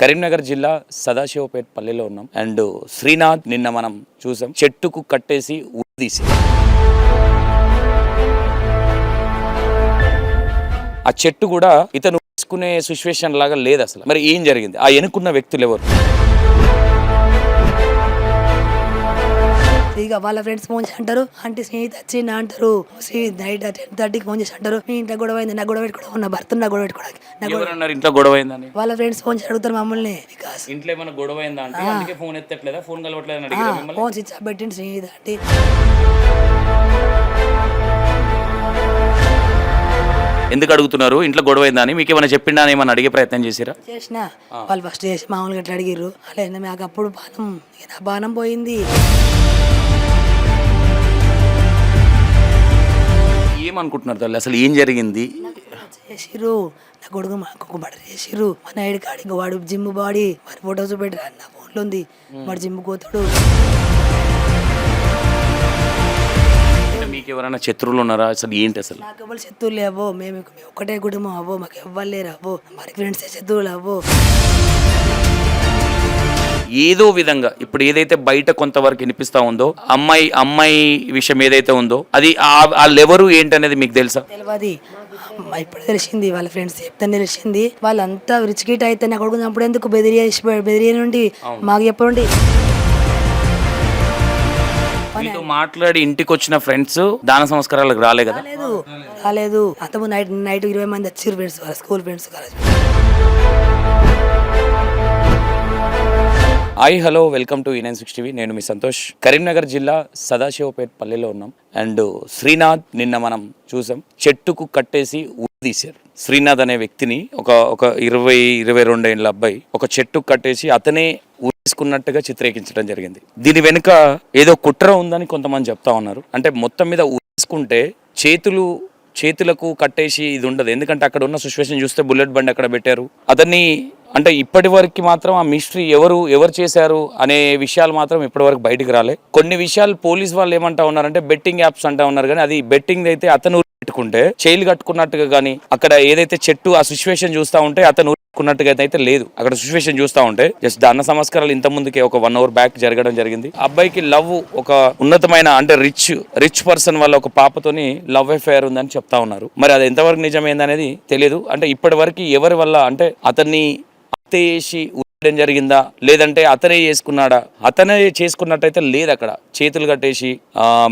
కరీంనగర్ జిల్లా సదాశివపేట పల్లెలో ఉన్నాం. అండ్ శ్రీనాథ్ నిన్న మనం చూసాం, చెట్టుకు కట్టేసి ఉరిదీసి ఆ చెట్టు కూడా ఇతను తీసుకునే సిచ్యువేషన్ లాగా లేదు అసలు. మరి ఏం జరిగింది? ఆ ఎన్నుకున్న వ్యక్తులు ఎవరు? ఇక వాళ్ళ ఫ్రెండ్స్ ఫోన్ చేసి అంటారు, అంటే స్నేహితు వచ్చింది అంటారు. నైట్ 10:30కి ఫోన్ చేసి అంటారు, మీ ఇంట్లో గొడవ అయింది, నా గొడవ పెట్టుకోవడం, నా భర్త నా గొడవ పెట్టుకోవడానికి. ఇంట్లో గొడవ అయిందని వాళ్ళ ఫ్రెండ్స్ ఫోన్ చేసి అడుగుతారు మమ్మల్ని. వికాస్ ఇంట్లో ఏమైనా గొడవ అయిందా అంటే అందుకే ఫోన్ ఎత్తట్లేదా, ఫోన్ కలవట్లేదు, ఫోన్ స్విచ్ ఆఫ్ పెట్టింది స్నేహితు అంటే. ఎందుకు అడుగుతున్నారు? ఇంట్లో గొడవ అయిందని మీకు ఏమైనా చెప్పిండా అని ఏమైనా అడిగే ప్రయత్నం చేసిరా? చేసిన వాళ్ళు ఫస్ట్ చేసి మామూలుగా అట్లా అడిగిర్రు. అలా మాకు అప్పుడు బాణం పోయింది. ఏమనుకుంటున్నారు తల్లి, అసలు ఏం జరిగింది? చేసిర్రు, నా కొడుకు మాకు బటర్ చేసిర్రు. మా నాయుడు కాడికి వాడు జిమ్ బాడీ వాడి ఫోటోస్ పెట్టరా, నా ఫోన్లో ఉంది. వాడు జిమ్ పోతాడు. మీకు ఎవరైనా శత్రువులు ఉన్నారా? అసలు ఏంటి అసలు? నాకు ఎవరు శత్రువులు అవ్వో, మేము ఒక్కటే కుటుంబం అవ్వో, మాకు ఎవ్వరు లేరు అవ్వో, మరి ఫ్రెండ్స్ శత్రువులు అవ్వో. ఏదో విధంగా ఇప్పుడు ఏదైతే బయట కొంతవరకు వినిపిస్తా ఉందో, అమ్మాయి విషయం ఏదైతే ఉందో అది వాళ్ళెవరు ఏంటనేది మీకు తెలుసా? తెలియదు. ఇప్పుడు తెలిసింది, వాళ్ళ ఫ్రెండ్స్ చెప్తే తెలిసింది. వాళ్ళంతా రిచ్ గిట్ అయితే నా కొడుకు అప్పుడు ఎందుకు బెదిరియా నుండి మాకు చెప్పండి. మీతో మాట్లాడి ఇంటికి వచ్చిన ఫ్రెండ్స్ దాన సంస్కారాలకు రాలే కదా? రాలేదు. అంతకు నైట్ 20 మంది వచ్చారు ఫ్రెండ్స్, వాళ్ళ school friends. Hi hello, welcome to E960 TV. నేను మీ సంతోష్. కరీంనగర్ జిల్లా సదాశివపేట పల్లెలో ఉన్నాం. అండ్ శ్రీనాథ్ నిన్న మనం చూసాం, చెట్టుకు కట్టేసి ఉరిదీశారు. శ్రీనాథ్ అనే వ్యక్తిని ఒక 22 ఏళ్ళ అబ్బాయి ఒక చెట్టుకు కట్టేసి అతనే ఉరేసుకున్నట్టుగా చిత్రీకరించడం జరిగింది. దీని వెనుక ఏదో కుట్ర ఉందని కొంతమంది చెప్తా ఉన్నారు. అంటే మొత్తం మీద ఉరేసుకుంటే చేతులకు కట్టేసి ఇది ఉండదు. ఎందుకంటే అక్కడ ఉన్న సిచ్యువేషన్ చూస్తే బుల్లెట్ బండి అక్కడ పెట్టారు అతన్ని. అంటే ఇప్పటి వరకు మాత్రం ఆ మిస్టరీ ఎవరు చేశారు అనే విషయాలు మాత్రం ఇప్పటి వరకు బయటకు రాలే. కొన్ని విషయాలు పోలీస్ వాళ్ళు ఏమంటా ఉన్నారంటే బెట్టింగ్ యాప్స్ అంటా ఉన్నారు, కానీ అది బెట్టింగ్ అయితే అతను పెట్టుకుంటే చైలు కట్టుకున్నట్టుగా, కానీ అక్కడ ఏదైతే చెట్టు ఆ సిచ్యువేషన్ చూస్తూ ఉంటే అతను కున్నట్టుగా అయితే లేదు. అక్కడ సిచ్యువేషన్ చూస్తూ ఉంటే జస్ట్ దాన సంస్కారాలు ఇంత ముందుకే ఒక 1 hour బ్యాక్ జరగడం జరిగింది. అబ్బాయికి లవ్ ఒక ఉన్నతమైన అంటే రిచ్ పర్సన్ వల్ల ఒక పాపతోని లవ్ అఫేర్ ఉందని చెప్తా ఉన్నారు. మరి అది ఎంతవరకు నిజమైందనేది తెలియదు. అంటే ఇప్పటి వరకు ఎవరి వల్ల అంటే అతన్ని చేసి ఉండడం జరిగిందా, లేదంటే అతనే చేసుకున్నాడా? అతనే చేసుకున్నట్టయితే లేదు. అక్కడ చేతులు కట్టేసి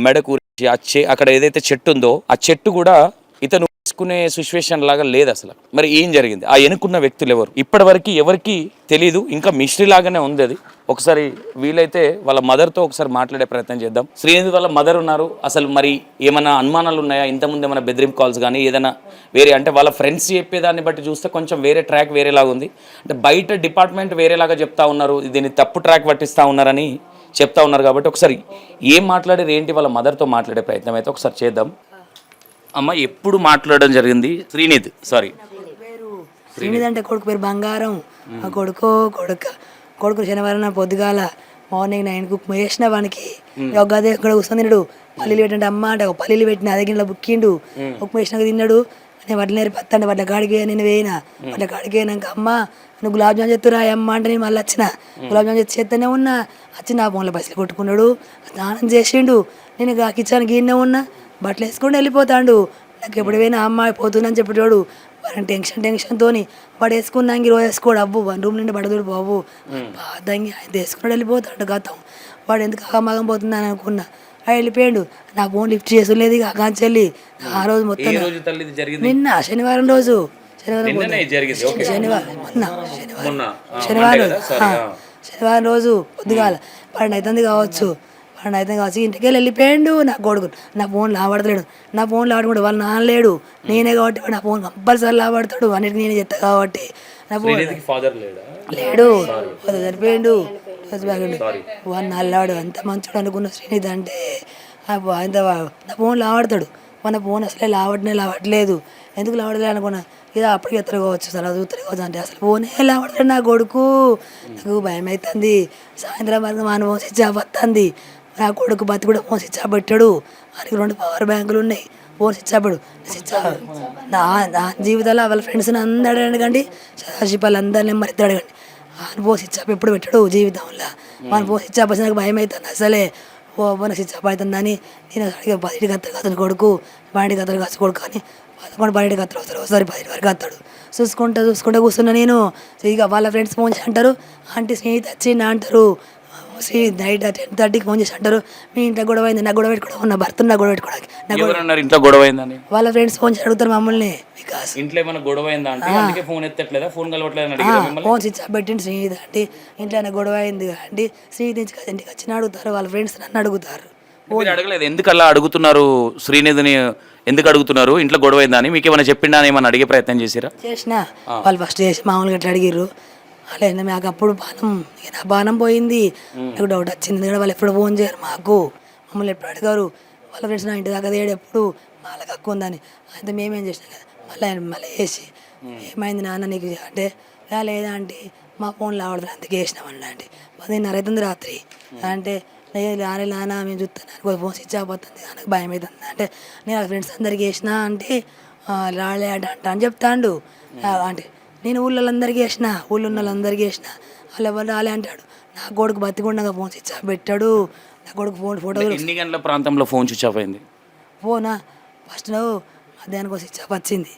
మెడ కూరేసి అక్కడ ఏదైతే చెట్టు ఉందో ఆ చెట్టు కూడా ఇతను తీసుకునే సిచ్యువేషన్ లాగా లేదు అసలు. మరి ఏం జరిగింది? ఆ ఎన్నుకున్న వ్యక్తులు ఎవరు? ఇప్పటి వరకు ఎవరికి తెలియదు. ఇంకా మిస్టరీ లాగానే ఉంది అది. ఒకసారి వీలైతే వాళ్ళ మదర్తో ఒకసారి మాట్లాడే ప్రయత్నం చేద్దాం. శ్రీనిధి వాళ్ళ మదర్ ఉన్నారు. అసలు మరి ఏమైనా అనుమానాలు ఉన్నాయా? ఇంతకుముందు ఏమైనా బెదిరింపు కాల్స్ కానీ ఏదైనా వేరే, అంటే వాళ్ళ ఫ్రెండ్స్ చెప్పేదాన్ని బట్టి చూస్తే కొంచెం వేరే ట్రాక్ వేరేలాగా ఉంది. అంటే బయట డిపార్ట్మెంట్ వేరేలాగా చెప్తా ఉన్నారు, దీన్ని తప్పు ట్రాక్ పట్టిస్తూ ఉన్నారని చెప్తా ఉన్నారు. కాబట్టి ఒకసారి ఏం మాట్లాడేది ఏంటి వాళ్ళ మదర్తో మాట్లాడే ప్రయత్నం అయితే ఒకసారి చేద్దాం. అమ్మ, ఎప్పుడు మాట్లాడడం జరిగింది? శ్రీనిధి అంటే కొడుకు పేరు బంగారం. ఆ కొడుకు శనివారం పొద్దుగాల మార్నింగ్ 9కు వేసిన వానికి గదే ఇక్కడ కూర్చొని పల్లీలు పెట్టండి అమ్మ అంటే ఒక పల్లీలు పెట్టిన అదే గిన్నెలో బుక్కిండు. ఉప్పు వేసినాక తిన్నాడు. నేను వడ్ల నేర్పి పత్తండి వడ్ల కాడికి నేను వేయినా. వడ్ల కాడికి అయినాక అమ్మ నువ్వు గులాబ్ జామ్ చెత్తురా అమ్మ అంటే నేను మళ్ళీ వచ్చిన గులాబ్ జామ్ చేస్తూనే ఉన్నా. వచ్చి నా ఫోన్లో పైసలు కొట్టుకున్నాడు, స్నానం చేసిండు. నేను కిచెన్ గిన్నె ఉన్నా, బట్టలు వేసుకొని వెళ్ళిపోతాడు. నాకు ఎప్పుడు పోయినా అమ్మాయి పోతుందని చెప్పేటోడు. వాడిని టెన్షన్తో వాడు వేసుకున్నాక ఈరోజు వేసుకోడు. అవ్వు 1 room నుండి పడదుడు బాబు బాధంగి ఆయన వేసుకున్నాడు వెళ్ళిపోతాడు. గతం వాడు ఎందుకు అగమగం పోతుందని అనుకున్నా. వెళ్ళిపోయాడు. నా ఫోన్ లిఫ్ట్ చేసలేదు. ఇక కాంచెల్లి ఆ రోజు మొత్తం నిన్న శనివారం రోజు శనివారం రోజు పొద్దుగాల 12 అవుతుంది కావచ్చు. ఇంటికి వెళ్ళిపోయాడు. నా కొడుకు నా ఫోన్ లావడతాడు. నా ఫోన్ లావడకుండా వాళ్ళు నానలేడు, నేనే కాబట్టి నా ఫోన్ కంపల్సరీ లావడతాడు. అన్నిటికీ నేనే చెప్తా కాబట్టి నా ఫోన్ లేడు. సరిపోయాడు. వాడు నల్లాడు. అంత మంచోడు అనుకున్న శ్రీనిధి అంటే నా ఫోన్ లావడతాడు. మన ఫోన్ అసలే లావట్లేదు. ఎందుకు లావడలేదు అనుకున్నా. ఇక అప్పటికి ఎత్తరకోవచ్చు, అలా చూత్తరకోవచ్చు అంటే అసలు ఫోనే లావడతాడు నా కొడుకు. నాకు భయం అవుతుంది. సాయంత్రం వరకు మన ఫోన్ స్విచ్ ఆఫ్ వస్తుంది. నా కొడుకు బతి కూడా ఫోన్ స్విచ్ ఆఫ్ పెట్టాడు. వారికి 2 పవర్ బ్యాంకులు ఉన్నాయి. ఫోన్ స్విచ్ ఆఫ్ నా జీవితంలో వాళ్ళ ఫ్రెండ్స్ని అందరూ అడగండి, సదాశిపాలు అందరినీ నెంబర్ ఇద్దరు అడగండి. ఆయన పోసి ఇచ్చాపు ఎప్పుడు పెట్టాడు జీవితంలో మనం పోసి ఇచ్చాపు నాకు భయం అవుతుంది అసలే ఓ నాకు ఇచ్చాపు అవుతుందని నేను అడిగే 10 గంటలకు అతను కొడుకు 12 గంటలకు వచ్చి కొడుకు అని 11 12 గంటలు వస్తారు ఒకసారి 10 వరకు వస్తాడు చూసుకుంటా కూర్చున్నా నేను ఇక వాళ్ళ ఫ్రెండ్స్ ఫోన్ చేసి అంటారు ఆంటీ స్నేహితు వచ్చిందా అంటారు శ్రీ నైట్ 10:30కి ఫోన్ చేసి అంటారు మీ ఇంట్లో గొడవ అయింది నా గొడవ పెట్టుకోవడం నా భర్త నా గొడవ పెట్టుకోవడానికి ఎవరన్నారు ఇంట్లో గొడవ అయిందని? వాళ్ళ ఫ్రెండ్స్ ఫోన్ చేసి అడుగుతారు మమ్మల్ని వికాస్ ఇంట్లో ఏమైనా గొడవ అయిందా అంటే అందుకే ఫోన్ ఎత్తట్లేదా, ఫోన్ కలవట్లేదు అని అడిగారా మిమ్మల్ని? ఫోన్ స్విచ్ ఆఫ్ పెట్టింది శ్రీనిధి అంటే ఇంట్లో ఏమైనా గొడవ అయింది అంటే శ్రీనిధి ఇంటికి వచ్చిన అడుగుతారు వాళ్ళ ఫ్రెండ్స్ నన్ను అడుగుతారు మీరు అడగలేదు ఎందుకు అలా అడుగుతున్నారు? శ్రీనిధిని ఎందుకు అడుగుతున్నారు? ఇంట్లో గొడవ అయిందా అని మీకు ఏమైనా చెప్పిండా అని ఏమైనా అడిగే ప్రయత్నం చేసిరా? చేసిన వాళ్ళు ఫస్ట్ చేసి మామూలుగా అట్లా అడిగిర్రు అలా మాకు అప్పుడు బాణం ఇక నా బాణం పోయింది నాకు డౌట్ వచ్చింది ఎందుకంటే వాళ్ళు ఎప్పుడు ఫోన్ చేయరు మాకు మమ్మల్ని ఎప్పుడు అడిగారు వాళ్ళ ఫ్రెండ్స్ నా ఇంటి దాకా తేడు ఎప్పుడు వాళ్ళకి హక్కు ఉందని అయితే మేమేం చేసినాం కదా మళ్ళీ వేసి ఏమైంది నాన్న నీకు అంటే లేదా అంటే మా ఫోన్లో ఆడదు అందుకే వేసినామన్నా అంటే 10:30 అవుతుంది రాత్రి అంటే రాలే నాన్న మేము చూస్తాను ఫోన్ స్విచ్ ఆఫ్ అవుతుంది నాకు భయం అవుతుంది అంటే నేను వాళ్ళ ఫ్రెండ్స్ అందరికి వేసిన అంటే రాలే అంట అని చెప్తాండు అంటే నేను ఊళ్ళోళ్ళందరికీ వేసిన ఊళ్ళో ఉన్న వాళ్ళందరికీ వేసిన వాళ్ళు ఎవరు రాలే అంటాడు నా కొడుకు బతికుండగా ఫోన్ స్విచ్ ఆఫ్ పెట్టాడు నా కొడుకు ఫోటో ఎన్ని గంటల ప్రాంతంలో ఫోన్ స్విచ్ ఆఫ్ అయింది? ఫోనా ఫస్ట్ మధ్యాహ్నం స్విచ్ ఆఫ్ వచ్చింది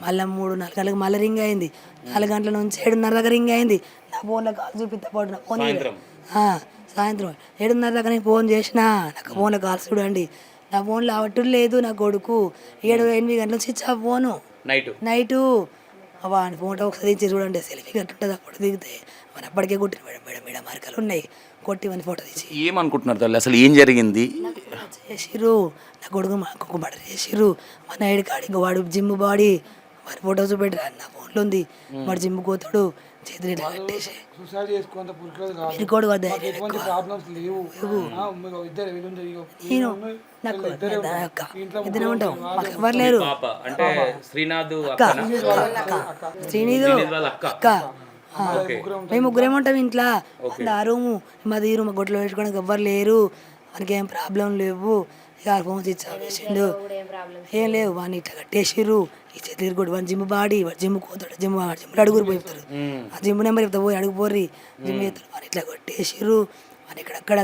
మళ్ళీ 3-4 గంటలకు మళ్ళీ రింగ్ అయింది 4 గంటల నుంచి 7:30 దాకా రింగ్ అయింది నా ఫోన్లో కాల్ చూపిస్తా పాటు నా ఫోన్ సాయంత్రం 7:30 దాకా నేను ఫోన్ చేసిన నాకు ఫోన్లో కాల్స్ చూడండి నా ఫోన్లో అవట్టు లేదు నా కొడుకు 7-8 గంటల స్విచ్ ఆఫ్ ఫోను నైటు వాని ఫోటో ఒకసారి తీసి చూడండి సెల్ఫీ కట్టుంటుంది అప్పుడు దిగితే మన అప్పటికే కొట్టిన మేడం మార్కలు ఉన్నాయి కొట్టి మన ఫోటో తీసి ఏమనుకుంటున్నారు తల్లి అసలు ఏం జరిగింది? చేసిర్రు నా కొడుకు మాకు మర్డర్ చేసిర్రు మా నైడ్ కాడికి వాడు జిమ్ బాడీ వాడి ఫోటో చూపెట్టరా నా ఫోన్లో ఉంది వాడు జిమ్ కోతాడు చేతులు ఇట్లా కట్టేసి వీరికోడు నేను నాకు ఇద్దరు ఉంటాం మాకు ఎవరు లేరు శ్రీనిధు అక్క మేము ముగ్గురేమో ఉంటాం ఇంట్లో ఆ రూము మాది ఈ రూమ్ గొడ్లో పెట్టుకోవడానికి ఎవ్వరు లేరు మనకి ఏం ప్రాబ్లం లేవు ఇక ఫోన్ స్విచ్ ఆఫ్ చేసిండు ఏం లేవు వాడిని ఇట్లా కట్టేసిర్రు ఈ చేతులు కూడా వాడి జిమ్ బాడీ వాడు జిమ్ కోతాడు జిమ్లో అడుగురు పోతారు ఆ జిమ్ నెంబర్ చెప్తా పోయి అడుగు పోర్రి జిమ్ చేస్తాడు వాడిని ఇట్లా కొట్టేసిర్రు వాడిని ఇక్కడక్కడ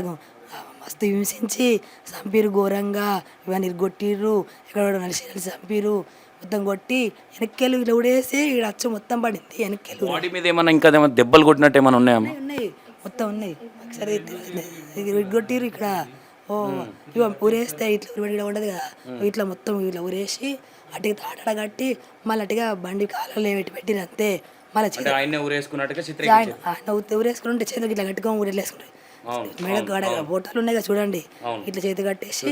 మస్తు హింసించి చంపిరు ఘోరంగా ఇవన్నీ కొట్టిర్రు ఇక్కడ నలిసి చంపిరు మొత్తం కొట్టి వెనక్కెళ్ళు ఇట్లా ఉడేసి ఇక్కడ అచ్చు మొత్తం పడింది వెనక్కెళ్ళు బాడీ మీద ఏమైనా ఇంకా దెబ్బలు కొట్టినట్టు ఏమైనా ఉన్నాయా? ఉన్నాయి మొత్తం ఉన్నాయి ఒకసారి కొట్టిర్రు ఇక్కడ ఇవ ఊరేస్తే ఇట్లా ఉరిపెట్టి ఉండదు కదా ఇట్లా మొత్తం ఇట్లా ఊరేసి అటుగా తాటడ కట్టి మళ్ళీ అటుగా బండి కాలంలో పెట్టిరు అంతే మళ్ళీ ఆయన ఊరేసుకుని ఉంటే చేతికి ఇట్లా కట్టుకొని ఊరేసుకుంటారు మేడ గడ బొట్టలు ఉన్నాయి కదా చూడండి ఇట్లా చేతి కట్టేసి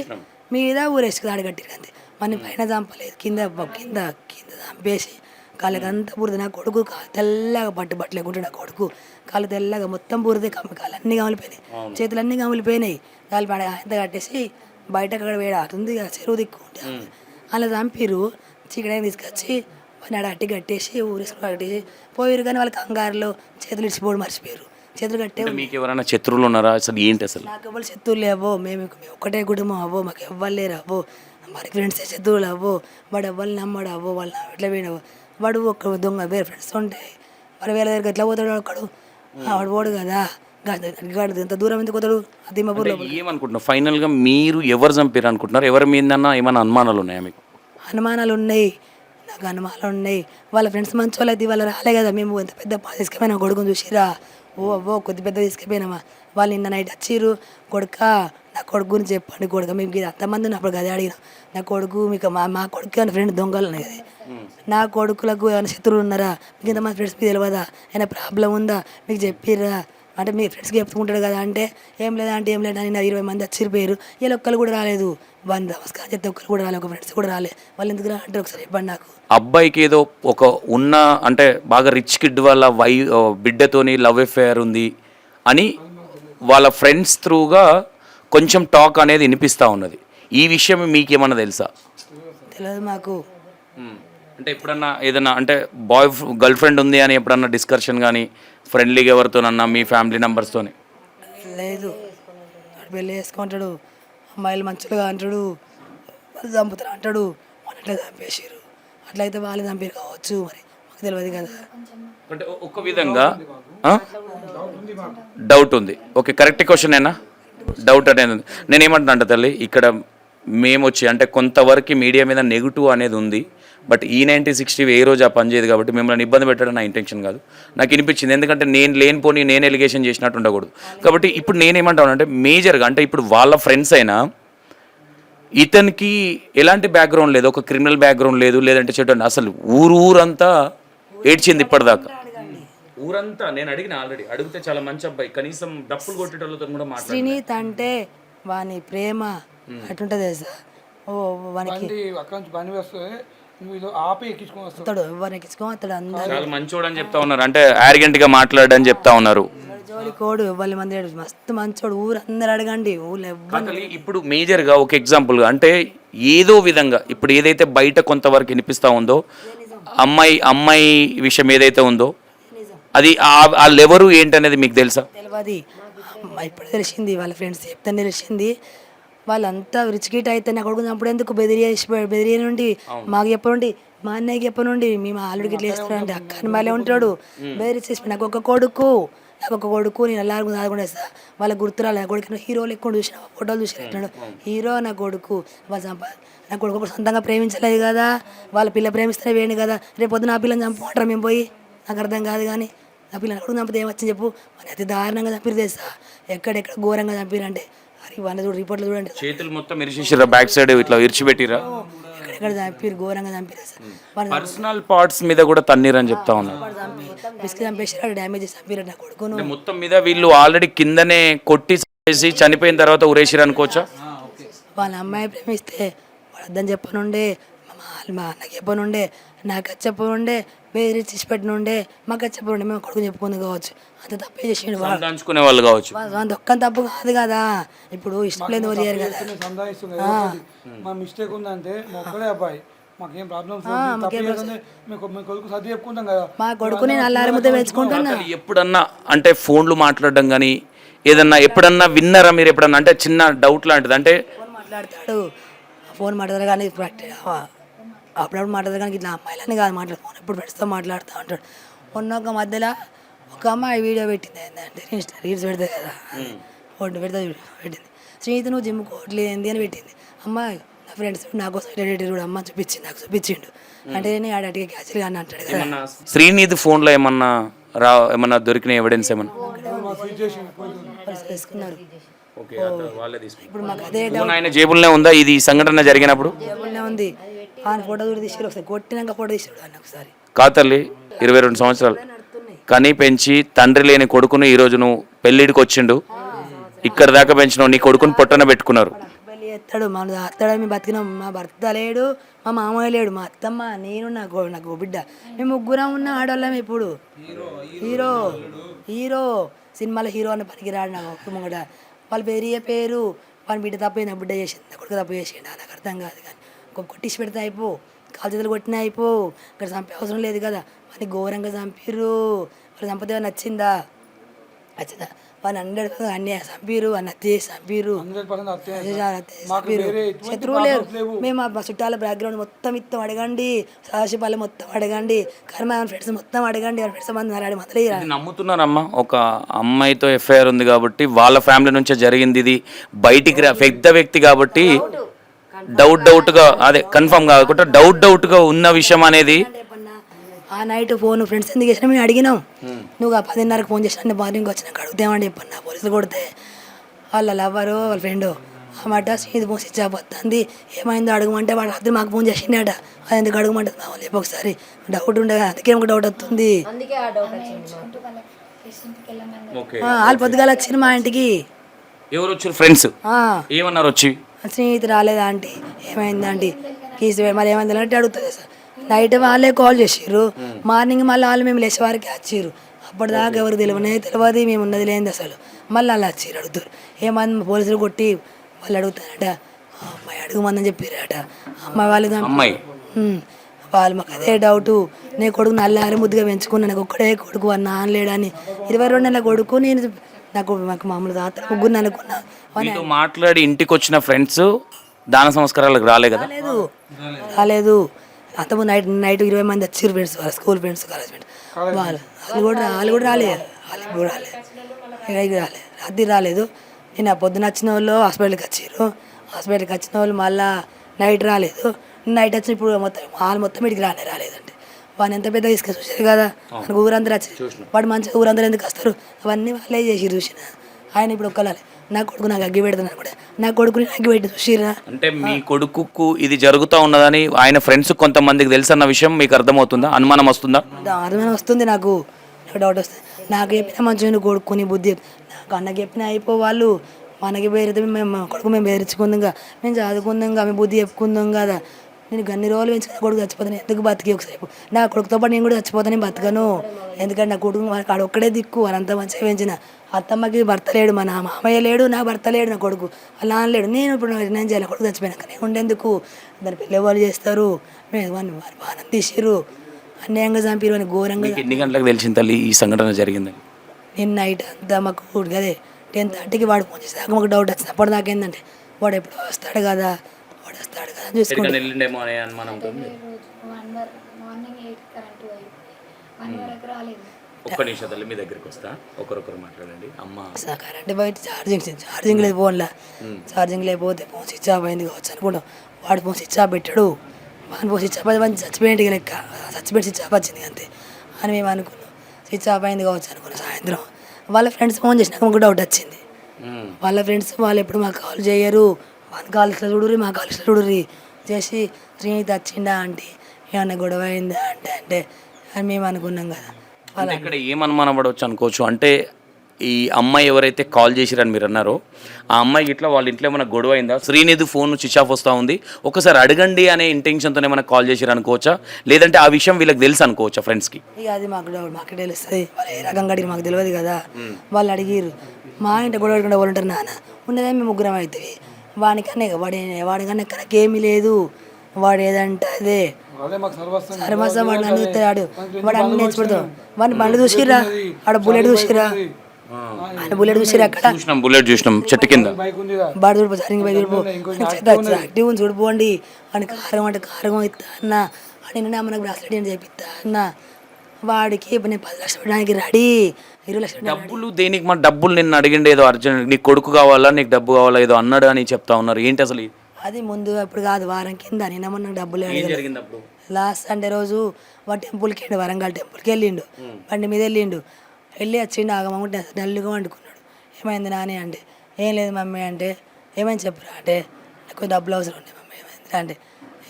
మీద ఊరేసుకుని ఆడ కట్టిరు అంతే మన పైన చంపలేదు కింద కింద కింద చంపేసి కాళ్ళకి అంతా బురద నా కొడుకు తెల్లగా బట్టలు లేకుంటే నా కొడుకు కాళ్ళు తెల్లగా మొత్తం బురదే కాళ్ళు అన్నీ కమిలిపోయినాయి చేతులు అన్నీ కమిలిపోయినాయి కాళ్ళు పడ అంత కట్టేసి బయట అక్కడ వేడి ఆడుతుంది చెరువు దిక్కుంటే అలా చంపిరు చీకడే తీసుకొచ్చి వాడిని ఆడ అట్టి కట్టేసి ఊరేసుకుని కట్టేసి పోయారు కానీ వాళ్ళకి కంగారులో చేతులు ఇచ్చిపోవడం మర్చిపోయారు చేతులు కట్టే మీకు ఎవరైనా శత్రువులు ఉన్నారా అసలు ఏంటి అసలు? నాకు ఎవరు శత్రువులు లేవో మేము ఒక్కటే కుటుంబం అవ్వో మాకు ఎవ్వరు లేరు అవ్వో మరి ఫ్రెండ్స్ శత్రువులు అవ్వో వాడు ఎవ్వరు నమ్మడు అవ్వో వాళ్ళు ఎట్లా పోయినావో వాడు ఒక దొంగ వేరే ఫ్రెండ్స్ ఉంటాయి మరి వేరే దగ్గర ఎట్లా పోతాడు ఒకడు వాడు పోడు కదా ఎంత దూరం ఎందుకు పోతాడు అదిమాపూర్లో. ఏమనుకుంటున్నారు ఫైనల్గా మీరు ఎవరు చంపారు అనుకుంటున్నారు? ఎవరి మీద ఏమైనా అనుమానాలు ఉన్నాయా మీకు? అనుమానాలు ఉన్నాయి నాకు అనుమానాలు ఉన్నాయి వాళ్ళ ఫ్రెండ్స్ మంచి వాళ్ళు అయితే వాళ్ళు రాలే కదా మేము ఎంత పెద్ద తీసుకుపోయినా కొడుకుని చూసిరా అవ్వో కొద్ది పెద్ద తీసుకుపోయినామా వాళ్ళు నిన్న నైట్ వచ్చిర్రు కొడుక నా కొడుకు గురించి చెప్పండి కొడుక మేము ఇది అంతమంది అప్పుడు గదే అడిగినాం నా కొడుకు మీకు మా కొడుకు అని ఫ్రెండ్ దొంగలు ఉన్నాయి కదా నా కొడుకులకు ఏమైనా శత్రువులు ఉన్నారా మీకు ఇంతమంది ఫ్రెండ్స్ మీకు తెలియదా ఏమైనా ప్రాబ్లం ఉందా మీకు చెప్పిర్రా అంటే మీ ఫ్రెండ్స్కి చెప్పుకుంటాడు కదా అంటే ఏం లేదా అంటే ఏం లేదా అని 20 మంది వచ్చిపోయారు వీళ్ళు ఒక్కరు కూడా రాలేదు వాళ్ళు నమస్కారం చెప్తే ఒక్కరు కూడా రాలేదు ఒక ఫ్రెండ్స్ కూడా రాలే వాళ్ళు ఎందుకు రా అంటే ఒకసారి చెప్పండి నాకు. అబ్బాయికి ఏదో ఒక ఉన్న అంటే బాగా రిచ్ కిడ్ వాళ్ళ బిడ్డతోని లవ్ అఫేర్ ఉంది అని వాళ్ళ ఫ్రెండ్స్ త్రూగా కొంచెం టాక్ అనేది వినిపిస్తూ ఉన్నది. ఈ విషయం మీకు ఏమన్నా తెలుసా? తెలియదు మాకు. అంటే ఎప్పుడన్నా ఏదన్నా అంటే గర్ల్ ఫ్రెండ్ ఉంది అని ఎప్పుడన్నా డిస్కషన్ కానీ ఫ్రెండ్లీగా ఎవరితోనన్నా మీ ఫ్యామిలీ మెంబర్స్తో? లేదు పెళ్ళి చేసుకుంటాడు అమ్మాయిలు మంచిగా అంటాడు వాళ్ళు చంపుతారు అంటాడు వాళ్ళు అట్లా చంపేసారు అట్లయితే వాళ్ళు చంపారు కావచ్చు మరి తెలియదు కదా. అంటే ఒక విధంగా డౌట్ ఉంది. ఓకే, కరెక్ట్ క్వశ్చన్ ఏనా? డౌట్ అనేది ఉంది. నేను ఏమంటున్నా అంటే తల్లి, ఇక్కడ మేము వచ్చి అంటే కొంతవరకు మీడియా మీద నెగిటివ్ అనేది ఉంది. బట్ E9060 ఏ రోజు ఆ పని చేయదు కాబట్టి మిమ్మల్ని ఇబ్బంది పెట్టడం నా ఇంటెన్షన్ కాదు. నాకు అనిపించింది, ఎందుకంటే నేను లేనిపోని నేను ఎలిగేషన్ చేసినట్టు ఉండకూడదు. కాబట్టి ఇప్పుడు నేనేమంటాను అంటే మేజర్గా అంటే ఇప్పుడు వాళ్ళ ఫ్రెండ్స్ అయినా ఇతనికి ఎలాంటి బ్యాక్గ్రౌండ్ లేదు, ఒక క్రిమినల్ బ్యాక్గ్రౌండ్ లేదు, లేదంటే చెట్టు అసలు ఊరంతా ఏడ్చింది ఇప్పటిదాకా. ఊరంతా నేను అడిగిన ఆల్రెడీ అడిగితే చాలా మంచి అబ్బాయి, కనీసం డప్పులు కొట్టేటోళ్ళతో కూడా మాట్లాడారు. శ్రీనీత్ అంటే వాని ప్రేమ అటుంటది సార్. ఓ వానికి అక్కడ నుంచి పని వస్తే నువ్వు ఆపి ఎక్కించుకొని వస్తావు. వస్తాడు, ఎవరిని ఎక్కించుకో అతడు అందరు చాలా మంచోడు అని చెప్తా ఉన్నారు, అంటే ఆరిగెంట్ గా మాట్లాడని చెప్తా ఉన్నారు. జోలి కోడు ఇవ్వాలి మంది మస్తు మంచోడు, ఊరు అందరు అడగండి, ఊళ్ళో అసలు ఇప్పుడు మేజర్గా ఒక ఎగ్జాంపుల్గా అంటే ఏదో విధంగా ఇప్పుడు ఏదైతే బయట కొంతవరకు వినిపిస్తూ ఉందో అమ్మాయి విషయం ఏదైతే ఉందో అది వాళ్ళెవరు ఏంటనేది మీకు తెలుసా? తెలియదు. ఇప్పుడు తెలిసింది, వాళ్ళ ఫ్రెండ్స్ చెప్తే తెలిసింది. వాళ్ళంతా రిచ్కిట్ అయితే నా కొడుకు అప్పుడు ఎందుకు బెదిరి నుండి మాకు చెప్పనుండి, మా అన్నయ్యకి చెప్పనుండి, మేము ఆల్రెడీ ఇట్లా వేస్తానంటే అక్కని మళ్ళీ ఉంటాడు బెదిరించి. నాకు ఒక కొడుకు నేను ಎಲ್ಲರಿಗೂ దాదుకుండా వేస్తా. వాళ్ళకి గుర్తురాలి. నా కొడుకు హీరోలు ఎక్కువ చూసిన ఫోటోలు చూసినట్టున్నాడు. హీరో నా కొడుకు. నా కొడుకు కూడా సొంతంగా ప్రేమించలేదు కదా, వాళ్ళ పిల్ల ప్రేమిస్తేనే వేయండి కదా. రేపు పొద్దున నా పిల్లని చంపుకుంటారా మేము పోయి? నాకు అర్థం కాదు. కానీ నా పిల్లని కొడుకు చంపితే ఏమొచ్చింది చెప్పు? మరి అతి దారుణంగా చంపిరు తెస్తా. ఎక్కడెక్కడ ఘోరంగా చంపిరంటే అరే వాళ్ళ చూడు రిపోర్ట్లు చూడండి, చేతులు మొత్తం ఇరిచేసిరా, బ్యాక్ సైడ్ ఇట్లా ఇరిచిపెట్టిరా, ఎక్కడెక్కడ చంపిరు, ఘోరంగా చంపిరు సార్. పర్సనల్ పార్ట్స్ మీద కూడా తన్నీరని చెప్తా ఉన్నారు. బిస్కి చంపేసారు, డ్యామేజ్ చేసి చంపిరు నా కొడుకును. మొత్తం మీద వీళ్ళు ఆల్రెడీ కిందనే కొట్టి చేసి చనిపోయిన తర్వాత ఉరేసిరు అనుకోవచ్చా? వాళ్ళ అమ్మాయి ప్రేమిస్తే వాడు అర్థం చెప్పనుండే, మా అన్నకి చెప్పనుండే, నాకు చెప్పనుండే, వేరే తీసి పెట్టనుండే, మాకు చెప్పనుండే, మేము కొడుకు చెప్పుకుంది కావచ్చు. అంత తప్పే చేసిండు వాడు. దంచుకునే వాళ్ళు కావచ్చు. ఒక్క తప్పు కాదు కదా. ఇప్పుడు ఇష్టం లేదు ఎవరు చేయరు కదా. సందాయిస్తుంది. మా మిస్టేక్ ఉందంటే మా ఒక్కడే అబ్బాయి, మాకేం ప్రాబ్లమ్స్ మీ కొడుకు సర్ది చెప్పుకుంటాం కదా. మా కొడుకు నేను అల్లారి ముద్ద వేసుకుంటున్నా. ఎప్పుడన్నా అంటే ఫోన్లు మాట్లాడడం కానీ ఏదన్నా ఎప్పుడన్నా విన్నారా మీరు ఎప్పుడన్నా? అంటే చిన్న డౌట్ లాంటిది, అంటే ఫోన్ మాట్లాడతారు కానీ అప్పుడప్పుడు మాట్లాడతారు కానీ ఇట్లా అమ్మాయిలని కాదు మాట్లాడు, ఫోన్ ఎప్పుడు పెడుతూ మాట్లాడుతూ ఉంటాడు. ఒక మధ్యలో ఒక అమ్మాయి వీడియో పెట్టింది, ఏంటంటే రీల్స్ పెడతాయి కదా, ఫోటో పెట్టింది. శ్రీనిధి నువ్వు జిమ్ కోట్లేదు అని పెట్టింది. అమ్మాయి నా ఫ్రెండ్స్ నా కోసం కూడా అమ్మ నాకు చూపించిండు. అంటే నేను ఆడటికి క్యాచువల్ కానీ అంటాడు కదా. శ్రీనిధి ఫోన్లో ఏమన్నా దొరికిన ఎవిడెన్స్ ఏమన్నా తీసుకున్నారు? ఇప్పుడు మాకు అదే ఆయన జేబుల్నే ఉందా ఇది సంఘటన జరిగినప్పుడు? జేబుల్నే ఉంది. ఆయన ఫోటో కూడా తీసాడు, ఒకసారి కొట్టినాక ఫోటో తీసాడు ఆయన ఒకసారి. కాతల్లి 22 సంవత్సరాలు కనీ పెంచి తండ్రి లేని కొడుకును ఈ రోజు నువ్వు పెళ్ళిడికి వచ్చిండు, ఇక్కడ దాకా పెంచినావు, నీ కొడుకుని పొట్టన పెట్టుకున్నారు. పెళ్ళి ఎత్తాడు, మన అత్తాడు, మేము బతికినాం. మా భర్త లేడు, మా మామయ్య లేడు, మా అత్తమ్మ, నేను, నాకు బిడ్డ, మేము ముగ్గురం ఉన్న ఆడవాళ్ళం. ఇప్పుడు హీరో సినిమాలో హీరో అన్న పనికి రాడు నాకు కుటుంబం కూడా. వాళ్ళు పేరు వాళ్ళ బిడ్డ తప్ప నా బిడ్డ చేసింది, నా కొడుకు తప్పు చేసిండు. నాకు అర్థం కాదు. కానీ కొట్టిసి పెడితే అయిపో, కాలు చేతులు కొట్టినా అయిపో, ఇక్కడ చంపే అవసరం లేదు కదా. వాళ్ళని ఘోరంగా చంపిర్రు. వాళ్ళు చంపితే నచ్చిందా? వాళ్ళు 100% అన్నీ చంపిర్రు, అన్న చేసి చంపిర్రు. శత్రువు లేరు. మేము మా చుట్టాల బ్యాక్గ్రౌండ్ మొత్తం ఇస్తాం, అడగండి. సదాశివపాలెం మొత్తం అడగండి, కర్మ ఫ్రెండ్స్ మొత్తం అడగండి. ఫ్రెండ్స్ మంది నమ్ముతున్నారమ్మా? ఒక అమ్మాయితో ఎఫ్ఐఆర్ ఉంది కాబట్టి వాళ్ళ ఫ్యామిలీ నుంచే జరిగింది, ఇది బయటికి పెద్ద వ్యక్తి కాబట్టి డౌట్గా అదే కన్ఫర్మ్ కాకుండా డౌట్గా ఉన్న విషయం అనేది. ఆ నైట్ ఫోన్ ఫ్రెండ్స్ ఎందుకు చేసినా మేము అడిగినాం. నువ్వు 10:30కి ఫోన్ చేసినా మార్నింగ్ వచ్చినాక అడుగుతామని చెప్పన్నా. పోలీసులు కొడితే వాళ్ళ లవ్వరు వాళ్ళ ఫ్రెండ్ అన్నమాట ఇది ఫోన్ స్విచ్ ఆఫ్ వస్తుంది, ఏమైందో అడగమంటే వాడు రాత్రి మాకు ఫోన్ చేసిండట. అది ఎందుకు అడగమంటుంది మా వాళ్ళు ఒకసారి డౌట్ ఉండే, అందుకే ఒక డౌట్ వస్తుంది. వాళ్ళు పొద్దుగాల వచ్చింది మా ఇంటికి. ఎవరు వచ్చారు? ఫ్రెండ్స్ ఏమన్నారు? వచ్చి స్నేహితులు రాలేదా ఆంటీ, ఏమైందా ఆంటీ, కీస్ మరి ఏమైంది అంటే అడుగుతుంది సార్. నైట్ వాళ్ళే కాల్ చేసిర్రు, మార్నింగ్ మళ్ళీ వాళ్ళు మేము లేచే వారికి వచ్చిర్రు. అప్పటిదాకా ఎవరు తెలియదు, మేము ఉన్నది లేనిది అసలు. మళ్ళీ వాళ్ళు వచ్చిర్రు అడుగుతారు. ఏమంది పోలీసులు కొట్టి వాళ్ళు అడుగుతారట, అమ్మాయి అడుగుమందని చెప్పారట. అమ్మాయి వాళ్ళు మాకు అదే డౌటు. నీ కొడుకు నల్లారి ముద్దుగా పెంచుకున్నా, నాకు ఒక్కడే కొడుకు అన్న లేడని. 22 నెలల కొడుకు నేను, మాకు మామూలు తాత ముగ్గురు అనుకున్నా. మాట్లాడి ఇంటికి వచ్చిన ఫ్రెండ్స్ దాన సంస్కారాలకు రాలే కదా? రాలేదు. అంతకుముందు నైట్ 20 మంది వచ్చారు ఫ్రెండ్స్, వాళ్ళ స్కూల్ ఫ్రెండ్స్, కాలేజ్ ఫ్రెండ్స్. వాళ్ళు కూడా రాలేదు, వాళ్ళు ఇప్పుడు రాలేదు, రాత్రి రాలేదు. నేను పొద్దున వచ్చిన వాళ్ళు హాస్పిటల్కి వచ్చారు, హాస్పిటల్కి వచ్చిన వాళ్ళు మళ్ళీ నైట్ రాలేదు. నైట్ వచ్చి ఇప్పుడు మొత్తం వీడికి రాలేదంటే వాడిని ఎంత పెద్ద తీసుకొని చూసారు కదా, మనకు ఊరందరూ వచ్చారు. వాడు మంచిగా ఊరందరూ ఎందుకు వస్తారు, అవన్నీ వాళ్ళే చేసి చూసిన. ఆయన ఇప్పుడు ఒక్కలాలి నా కొడుకు నాకు అగ్గి పెడుతున్నాను కూడా, నా కొడుకుని అగ్గి పెట్టి చూసిరా. అంటే మీ కొడుకుకు ఇది జరుగుతూ ఉన్నదని ఆయన ఫ్రెండ్స్ కొంతమందికి తెలుసన్న విషయం మీకు అర్థమవుతుందా, అనుమానం వస్తుందా? అనుమానం వస్తుంది, నాకు డౌట్ వస్తుంది. నాకు చెప్పిన మంచిగా కొడుకుని బుద్ధి, నాకు అన్నకి చెప్పిన అయిపో వాళ్ళు మనకి బెదిరితే మేము కొడుకు మేము బెదిరించుకుందాం, మేము చదువుకుందాం, మేము బుద్ధి చెప్పుకుందాం కదా. నేను అన్ని రోజులు పెంచుకున్న కొడుకు చచ్చిపోతాను, ఎందుకు బతికి ఒకసారి నా కొడుకుతో పాటు నేను కూడా చచ్చిపోతాను, బతకను. ఎందుకంటే నా కొడుకు వాడు ఒక్కడే దిక్కు, వాళ్ళంతా మంచిగా పెంచిన. అత్తమ్మకి భర్త లేడు, మా మామయ్య లేడు, నా భర్త లేడు, నా కొడుకు వాళ్ళ నాన్న లేడు. నేను ఇప్పుడు నేను చేయాలి, కొడుకు చచ్చిపోయినాక నేను ఉండేందుకు. దాని పిల్లలు వాళ్ళు చేస్తారు, మేము బాణం తీసిర్రు, అన్యాయంగా చంపిరు అని ఘోరంగా. ఎన్ని గంటలకు తెలిసింది తల్లి ఈ సంఘటన జరిగిందని? నేను నైట్ అంతా మాకు అదే 10:30కి వాడు ఫోన్ చేసి మాకు డౌట్ వచ్చింది. అప్పుడు నాకేందంటే వాడు ఎప్పుడు వస్తాడు కదా చూసుకుంటాను. వెళ్ళిండేమో అనే అనుమానంతో మార్నింగ్ 8 కరెంట్ పోయి 1 వరకు రాలేదు. ఒక్క నిమిషం తల్లి మీ దగ్గరికి వస్తా, ఒకరొకరు మాట్లాడండి. అమ్మ కరెంట్ బయట ఛార్జింగ్ లేదు, ఫోన్లో ఛార్జింగ్ లేకపోతే ఫోన్ స్విచ్ ఆఫ్ అయింది కావచ్చు అనుకుంటాం. వాడు ఫోన్ స్విచ్ ఆఫ్ పెట్టాడు, వాడి ఫోన్ స్విచ్ ఆఫ్ అయితే మంచి చచ్చిపోయేంటి లెక్క, చచ్చిపోయి స్విచ్ ఆఫ్ వచ్చింది అంతే అని మేము అనుకున్నాం. స్విచ్ ఆఫ్ అయింది కావచ్చు అనుకున్నాం. సాయంత్రం వాళ్ళ ఫ్రెండ్స్ ఫోన్ చేసినాక మాకు డౌట్ వచ్చింది. వాళ్ళ ఫ్రెండ్స్ వాళ్ళు ఎప్పుడు మాకు కాల్ చేయరు, వాళ్ళ కాలేజ్లో చూడుర్రి, మా కాలేజ్లో చూడుర్రి చేసి శ్రీనిధి వచ్చిందా అంటే ఏమన్నా గొడవ అయిందా అంటే అని మేము అనుకున్నాం కదా. అంటే ఇక్కడ ఏం అనుమానం పడవచ్చు అనుకోవచ్చు అంటే, ఈ అమ్మాయి ఎవరైతే కాల్ చేసిరని మీరు అన్నారో ఆ అమ్మాయికి ఇట్లా వాళ్ళ ఇంట్లో ఏమైనా గొడవ అయిందా, శ్రీనిధి ఫోన్ స్విచ్ ఆఫ్ వస్తూ ఉంది ఒకసారి అడగండి అనే ఇంటెన్షన్తో ఏమైనా కాల్ చేసిరు అనుకోవచ్చా, లేదంటే ఆ విషయం వీళ్ళకి తెలుసు అనుకోవచ్చా ఫ్రెండ్స్కి? ఇక అది మాకు తెలుస్తుంది, వాళ్ళు ఏ రకంగా అడిగి మాకు తెలియదు కదా. వాళ్ళు అడిగిరు, మా ఇంటి గొడవ అడగకుండా వాళ్ళు ఉంటారు నాన్న, ఉన్నదే మేము ముగ్గురం అవుతుంది. వాడికన్నా వాడికన్నా ఎక్కడికేమీ లేదు, వాడు ఏదంటే అదే సర్వస్వం వాడు నన్ను చూస్తాడు, వాడు అన్ని నేర్చుకుంటాడు. వాడిని బండి చూసిరా, ఆడ బుల్లెట్ చూసిరా, ఆయన బుల్లెట్ చూసిరా, అక్కడ బుల్లెట్ చూసినాం చెట్టు కింద, బాడు చూడిపో సరిగ్గా బయట చూడిపో యాక్టివ్ చూడిపోండి అని కారం అంటే కారం ఇస్తా అన్న, అని నిన్న మనకు బ్రాస్లెట్ అని చెప్పిస్తా అన్న. వాడికి ఇప్పుడు నేను 10 లక్షలు పెట్టడానికి రెడీ, 20 లక్షలు డబ్బులు దేనికి? మన డబ్బులు నిన్ను అడిగిండే ఏదో అర్జెంట్, నీకు కొడుకు కావాలా నీకు డబ్బు కావాలా ఏదో అన్నాడు అని చెప్తా ఉన్నారు, ఏంటి అసలు? అది ముందు ఇప్పుడు కాదు, వారం కింద నిన్న మొన్న డబ్బులు జరిగింది అప్పుడు? లాస్ట్ సండే రోజు వాడు టెంపుల్కి వెళ్ళిండు, వరంగల్ టెంపుల్కి వెళ్ళిండు, బండి మీద వెళ్ళి వచ్చిండు. ఆగమంటే డల్గా వండుకున్నాడు. ఏమైంది నాని అంటే, ఏం లేదు మమ్మీ అంటే, ఏమైంది చెప్పురా అంటే, నాకు డబ్బులు అవసరం ఉండే మమ్మీ, ఏమైంది అంటే,